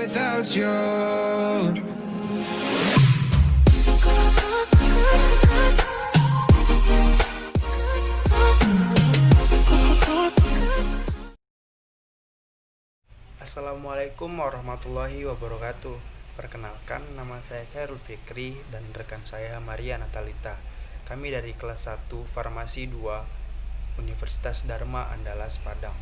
without you. Assalamualaikum warahmatullahi wabarakatuh. Perkenalkan, nama saya Khairul Fikri dan rekan saya Maria Natalita. Kami dari kelas 1 Farmasi 2 Universitas Dharma Andalas Padang.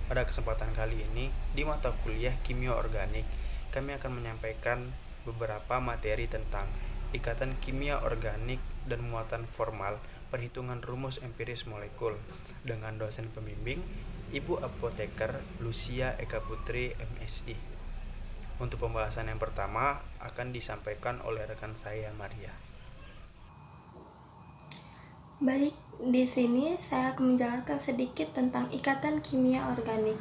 Pada kesempatan kali ini, di mata kuliah Kimia Organik, kami akan menyampaikan beberapa materi tentang ikatan kimia organik dan muatan formal, perhitungan rumus empiris molekul, dengan dosen pembimbing Ibu Apoteker Lucia Eka Putri MSI. Untuk pembahasan yang pertama akan disampaikan oleh rekan saya Maria. Baik, di sini saya akan menjelaskan sedikit tentang ikatan kimia organik.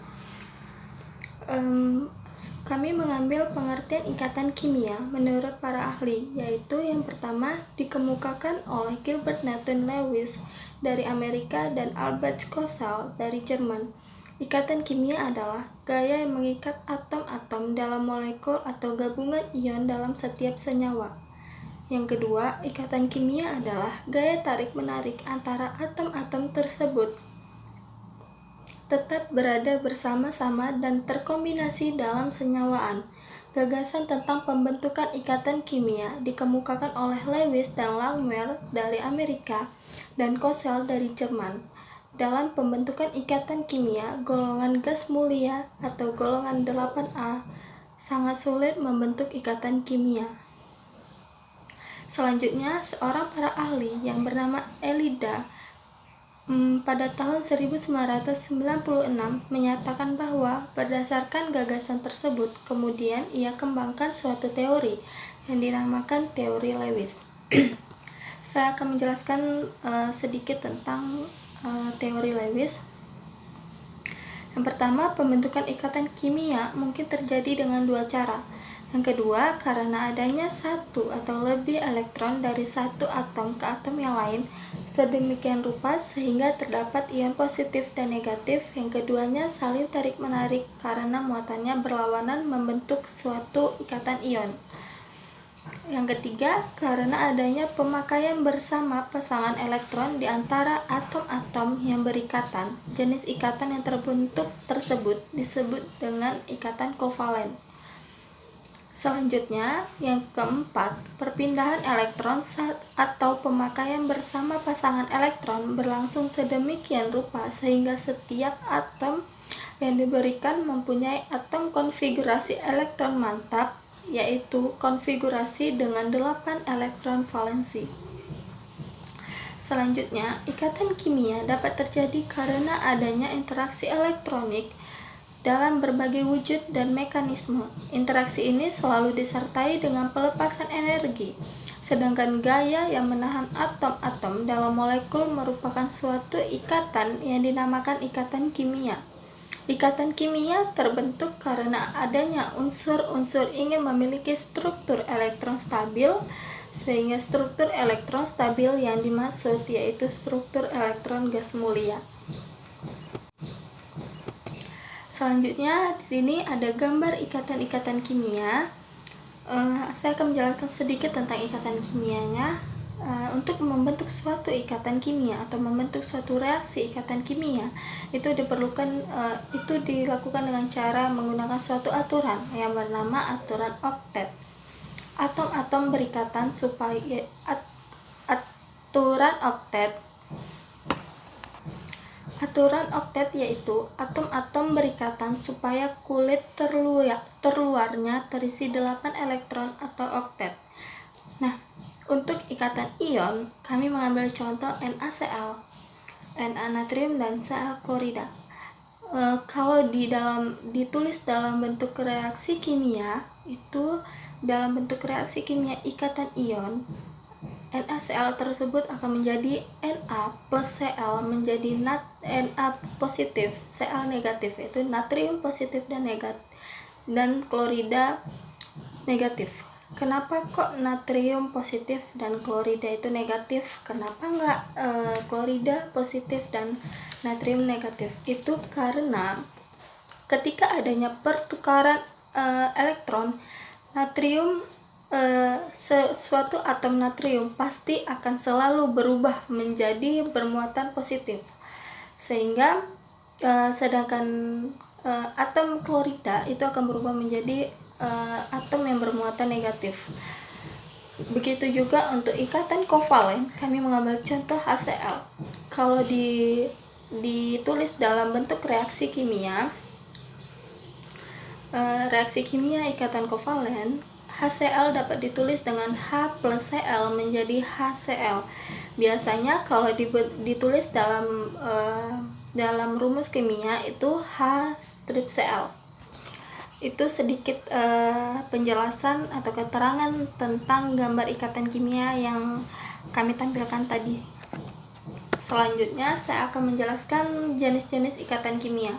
Kami mengambil pengertian ikatan kimia menurut para ahli, yaitu yang pertama dikemukakan oleh Gilbert Nathan Lewis dari Amerika dan Albert Kossel dari Jerman. Ikatan kimia adalah gaya yang mengikat atom-atom dalam molekul atau gabungan ion dalam setiap senyawa. Yang kedua, ikatan kimia adalah gaya tarik-menarik antara atom-atom tersebut tetap berada bersama-sama dan terkombinasi dalam senyawaan. Gagasan tentang pembentukan ikatan kimia dikemukakan oleh Lewis dan Langmuir dari Amerika dan Kossel dari Jerman. Dalam pembentukan ikatan kimia, golongan gas mulia atau golongan 8A sangat sulit membentuk ikatan kimia. Selanjutnya, seorang para ahli yang bernama Elida pada tahun 1996 menyatakan bahwa berdasarkan gagasan tersebut, kemudian ia kembangkan suatu teori yang dinamakan teori Lewis. Saya akan menjelaskan sedikit tentang teori Lewis. Yang pertama, pembentukan ikatan kimia mungkin terjadi dengan dua cara. Yang kedua, karena adanya satu atau lebih elektron dari satu atom ke atom yang lain sedemikian rupa sehingga terdapat ion positif dan negatif yang keduanya saling tarik-menarik karena muatannya berlawanan membentuk suatu ikatan ion. Yang ketiga, karena adanya pemakaian bersama pasangan elektron di antara atom-atom yang berikatan. Jenis ikatan yang terbentuk tersebut disebut dengan ikatan kovalen. Selanjutnya, yang keempat, perpindahan elektron atau pemakaian bersama pasangan elektron berlangsung sedemikian rupa sehingga setiap atom yang diberikan mempunyai atom konfigurasi elektron mantap, yaitu konfigurasi dengan 8 elektron valensi. Selanjutnya, ikatan kimia dapat terjadi karena adanya interaksi elektronik dalam berbagai wujud dan mekanisme. Interaksi ini selalu disertai dengan pelepasan energi, sedangkan gaya yang menahan atom-atom dalam molekul merupakan suatu ikatan yang dinamakan ikatan kimia. Ikatan kimia terbentuk karena adanya unsur-unsur ingin memiliki struktur elektron stabil, sehingga struktur elektron stabil yang dimaksud yaitu struktur elektron gas mulia. Selanjutnya, di sini ada gambar ikatan-ikatan kimia. Saya akan menjelaskan sedikit tentang ikatan kimianya. Untuk membentuk suatu ikatan kimia atau membentuk suatu reaksi ikatan kimia, itu dilakukan dengan cara menggunakan suatu aturan yang bernama aturan oktet. Atom-atom berikatan supaya Aturan oktet yaitu atom-atom berikatan supaya kulit terluarnya terisi 8 elektron atau oktet. Nah, untuk ikatan ion, kami mengambil contoh NaCl, Na natrium dan Cl klorida. Kalau ditulis dalam bentuk reaksi kimia, itu dalam bentuk reaksi kimia ikatan ion, NaCl tersebut akan menjadi Na plus Cl menjadi Na positif, Cl negatif, yaitu natrium positif dan klorida negatif. Kenapa kok natrium positif dan klorida itu negatif? Kenapa enggak klorida positif dan natrium negatif? Itu karena ketika adanya pertukaran elektron, natrium suatu atom natrium pasti akan selalu berubah menjadi bermuatan positif, sehingga sedangkan atom klorida itu akan berubah menjadi atom yang bermuatan negatif. Begitu juga untuk ikatan kovalen, kami mengambil contoh HCl. Kalau ditulis dalam bentuk reaksi kimia ikatan kovalen, HCl dapat ditulis dengan H plus Cl menjadi HCl. Biasanya kalau ditulis dalam rumus kimia itu H strip Cl. Itu sedikit penjelasan atau keterangan tentang gambar ikatan kimia yang kami tampilkan tadi. Selanjutnya saya akan menjelaskan jenis-jenis ikatan kimia.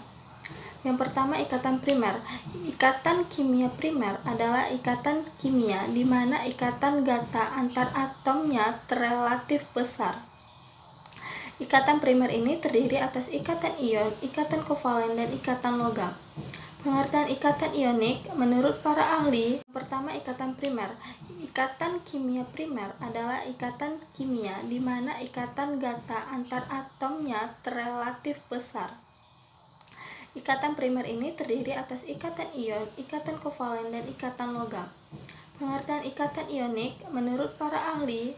Yang pertama, ikatan primer. Ikatan kimia primer adalah ikatan kimia di mana ikatan gata antar atomnya relatif besar. Ikatan primer ini terdiri atas ikatan ion, ikatan kovalen, dan ikatan logam. Pengertian ikatan ionik menurut para ahli. Pertama, ikatan primer. Ikatan kimia primer adalah ikatan kimia di mana ikatan gata antar atomnya relatif besar. Ikatan primer ini terdiri atas ikatan ion, ikatan kovalen, dan ikatan logam. Pengertian ikatan ionik menurut para ahli.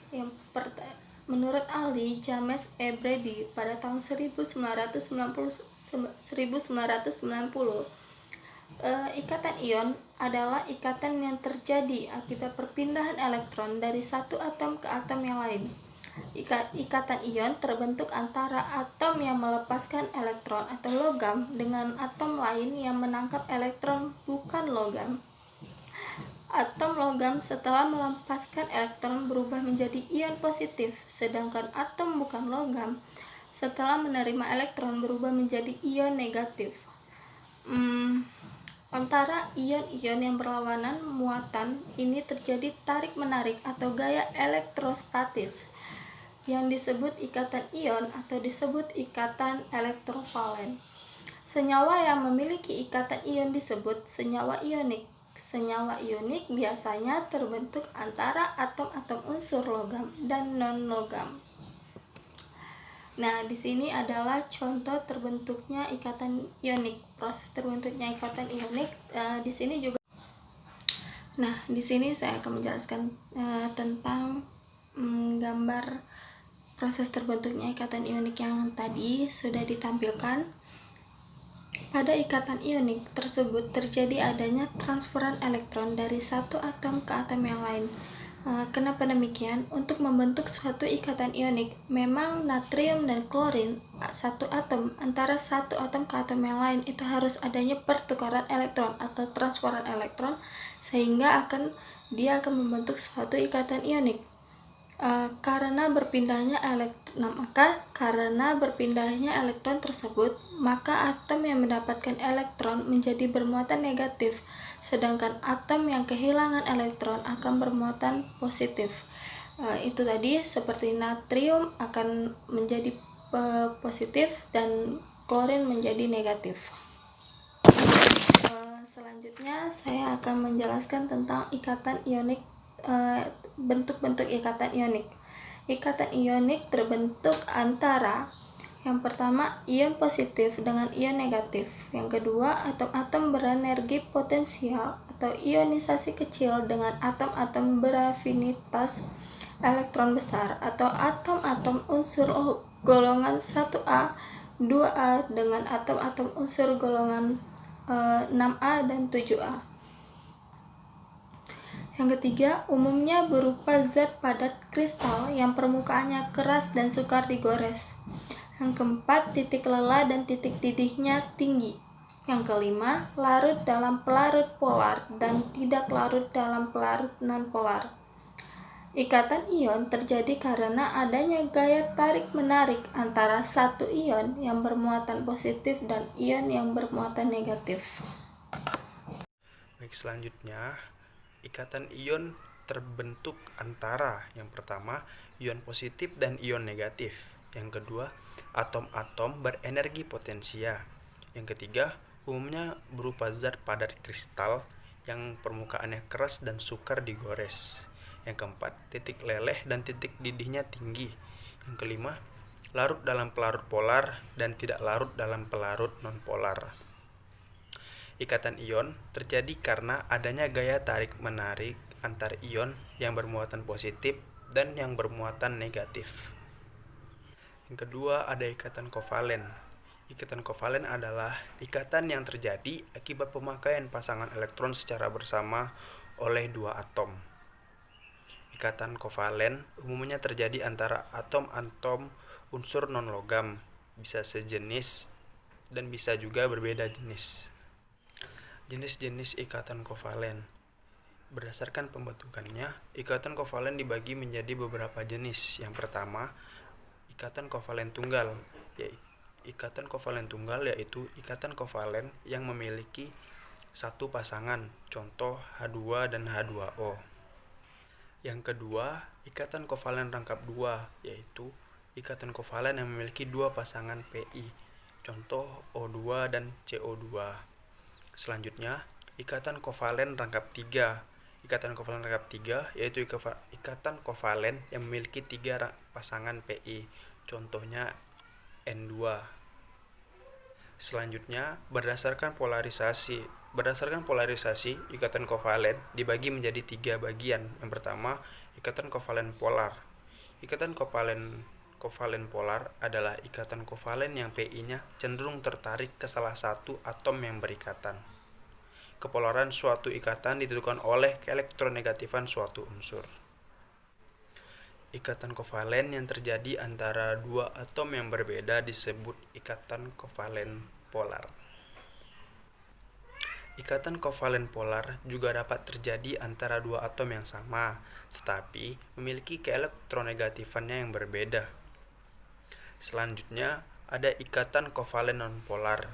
Menurut ahli James E. Brady pada tahun 1990, ikatan ion adalah ikatan yang terjadi akibat perpindahan elektron dari satu atom ke atom yang lain. Ikatan ion terbentuk antara atom yang melepaskan elektron atau logam dengan atom lain yang menangkap elektron bukan logam. Atom logam setelah melepaskan elektron berubah menjadi ion positif, sedangkan atom bukan logam setelah menerima elektron berubah menjadi ion negatif. Antara ion-ion yang berlawanan muatan ini terjadi tarik-menarik atau gaya elektrostatis yang disebut ikatan ion atau disebut ikatan elektrovalen. Senyawa yang memiliki ikatan ion disebut senyawa ionik. Senyawa ionik biasanya terbentuk antara atom-atom unsur logam dan non-logam. Nah, di sini adalah contoh terbentuknya ikatan ionik, proses terbentuknya ikatan ionik. Di sini juga. Nah, di sini saya akan menjelaskan tentang gambar proses terbentuknya ikatan ionik yang tadi sudah ditampilkan. Pada ikatan ionik tersebut terjadi adanya transferan elektron dari satu atom ke atom yang lain. Kenapa demikian? Untuk membentuk suatu ikatan ionik, memang natrium dan klorin satu atom antara satu atom ke atom yang lain itu harus adanya pertukaran elektron atau transferan elektron sehingga dia akan membentuk suatu ikatan ionik. Karena berpindahnya elektron tersebut, maka atom yang mendapatkan elektron menjadi bermuatan negatif, sedangkan atom yang kehilangan elektron akan bermuatan positif. Itu tadi seperti natrium akan menjadi positif dan klorin menjadi negatif. Selanjutnya saya akan menjelaskan tentang ikatan ionik. Bentuk-bentuk ikatan ionik. Ikatan ionik terbentuk antara yang pertama ion positif dengan ion negatif, yang kedua atom-atom berenergi potensial atau ionisasi kecil dengan atom-atom berafinitas elektron besar atau atom-atom unsur golongan 1A, 2A dengan atom-atom unsur golongan 6A dan 7A. Yang ketiga, umumnya berupa zat padat kristal yang permukaannya keras dan sukar digores. Yang keempat, titik lelah dan titik didihnya tinggi. Yang kelima, larut dalam pelarut polar dan tidak larut dalam pelarut nonpolar. Ikatan ion terjadi karena adanya gaya tarik-menarik antara satu ion yang bermuatan positif dan ion yang bermuatan negatif. Baik, selanjutnya ikatan ion terbentuk antara yang pertama ion positif dan ion negatif, yang kedua atom-atom berenergi potensial, yang ketiga umumnya berupa zat padat kristal yang permukaannya keras dan sukar digores. Yang keempat, titik leleh dan titik didihnya tinggi. Yang kelima, larut dalam pelarut polar dan tidak larut dalam pelarut nonpolar. Ikatan ion terjadi karena adanya gaya tarik-menarik antar ion yang bermuatan positif dan yang bermuatan negatif. Yang kedua, ada ikatan kovalen. Ikatan kovalen adalah ikatan yang terjadi akibat pemakaian pasangan elektron secara bersama oleh dua atom. Ikatan kovalen umumnya terjadi antara atom-atom unsur non-logam, bisa sejenis dan bisa juga berbeda jenis. Jenis-jenis ikatan kovalen. Berdasarkan pembentukannya, ikatan kovalen dibagi menjadi beberapa jenis. Yang pertama, ikatan kovalen tunggal. Ikatan kovalen tunggal yaitu ikatan kovalen yang memiliki satu pasangan, contoh H2 dan H2O. Yang kedua, ikatan kovalen rangkap 2, yaitu ikatan kovalen yang memiliki dua pasangan Pi, contoh O2 dan CO2. Selanjutnya, ikatan kovalen rangkap 3. Ikatan kovalen rangkap 3 yaitu ikatan kovalen yang memiliki 3 pasangan Pi, contohnya N2. Selanjutnya, berdasarkan polarisasi, ikatan kovalen dibagi menjadi 3 bagian. Yang pertama, ikatan kovalen polar. Ikatan kovalen polar adalah ikatan kovalen yang Pi-nya cenderung tertarik ke salah satu atom yang berikatan. Kepolaran suatu ikatan ditentukan oleh keelektronegatifan suatu unsur. Ikatan kovalen yang terjadi antara dua atom yang berbeda disebut ikatan kovalen polar. Ikatan kovalen polar juga dapat terjadi antara dua atom yang sama, tetapi memiliki keelektronegatifannya yang berbeda. Selanjutnya, ada ikatan kovalen nonpolar.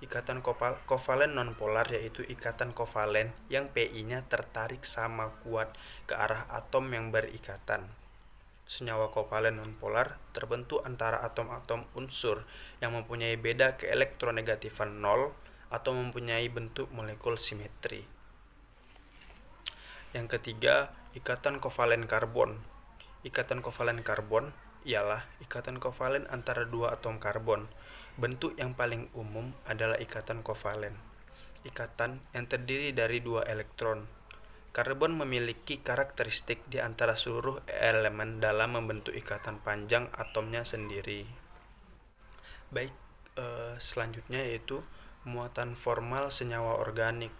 Ikatan kovalen nonpolar yaitu ikatan kovalen yang Pi-nya tertarik sama kuat ke arah atom yang berikatan. Senyawa kovalen nonpolar terbentuk antara atom-atom unsur yang mempunyai beda keelektronegatifan 0 atau mempunyai bentuk molekul simetri. Yang ketiga, ikatan kovalen karbon. Ikatan kovalen karbon ialah ikatan kovalen antara dua atom karbon. Bentuk yang paling umum adalah ikatan kovalen. Ikatan yang terdiri dari dua elektron. Karbon memiliki karakteristik di antara seluruh elemen dalam membentuk ikatan panjang atomnya sendiri. Baik, selanjutnya yaitu muatan formal senyawa organik.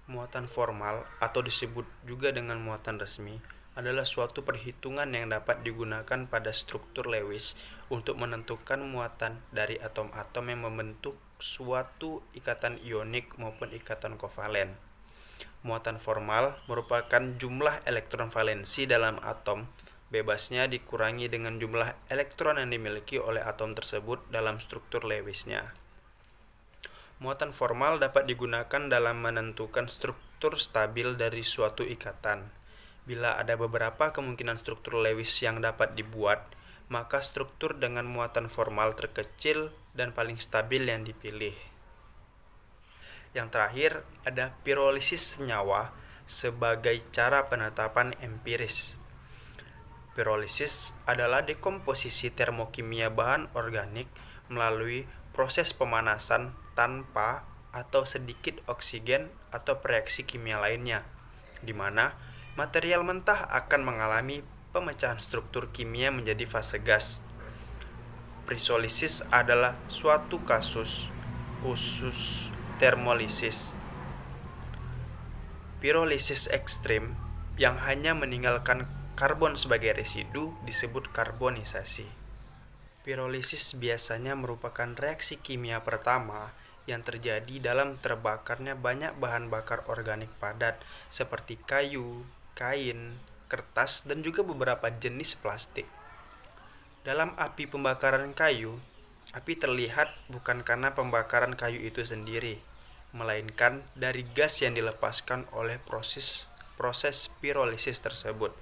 Muatan formal atau disebut juga dengan muatan resmi adalah suatu perhitungan yang dapat digunakan pada struktur Lewis untuk menentukan muatan dari atom-atom yang membentuk suatu ikatan ionik maupun ikatan kovalen. Muatan formal merupakan jumlah elektron valensi dalam atom, bebasnya dikurangi dengan jumlah elektron yang dimiliki oleh atom tersebut dalam struktur Lewisnya. Muatan formal dapat digunakan dalam menentukan struktur stabil dari suatu ikatan. Bila ada beberapa kemungkinan struktur Lewis yang dapat dibuat, maka struktur dengan muatan formal terkecil dan paling stabil yang dipilih. Yang terakhir, ada pirolisis senyawa sebagai cara penetapan empiris. Pirolisis adalah dekomposisi termokimia bahan organik melalui proses pemanasan tanpa atau sedikit oksigen atau reaksi kimia lainnya, di mana material mentah akan mengalami pemecahan struktur kimia menjadi fase gas. Pirolisis adalah suatu kasus khusus termolisis. Pirolisis ekstrim yang hanya meninggalkan karbon sebagai residu disebut karbonisasi. Pirolisis biasanya merupakan reaksi kimia pertama yang terjadi dalam terbakarnya banyak bahan bakar organik padat seperti kayu, kain, kertas, dan juga beberapa jenis plastik. Dalam api pembakaran kayu, api terlihat bukan karena pembakaran kayu itu sendiri, melainkan dari gas yang dilepaskan oleh proses pirolisis tersebut.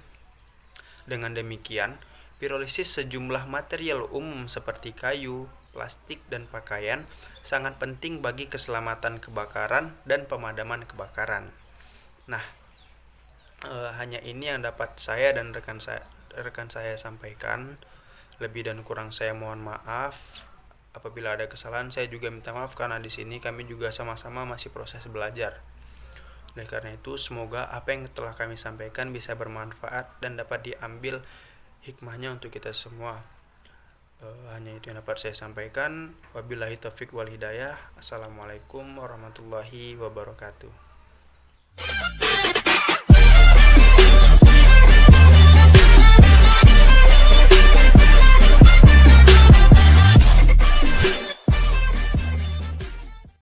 Dengan demikian, pirolisis sejumlah material umum seperti kayu, plastik, dan pakaian sangat penting bagi keselamatan kebakaran dan pemadaman kebakaran. Nah, hanya ini yang dapat saya dan rekan saya sampaikan. Lebih dan kurang saya mohon maaf. Apabila ada kesalahan saya juga minta maaf, karena di sini kami juga sama-sama masih proses belajar. Oleh karena itu, semoga apa yang telah kami sampaikan bisa bermanfaat dan dapat diambil hikmahnya untuk kita semua. Hanya itu yang dapat saya sampaikan. Wabillahi taufiq wal hidayah. Assalamualaikum warahmatullahi wabarakatuh.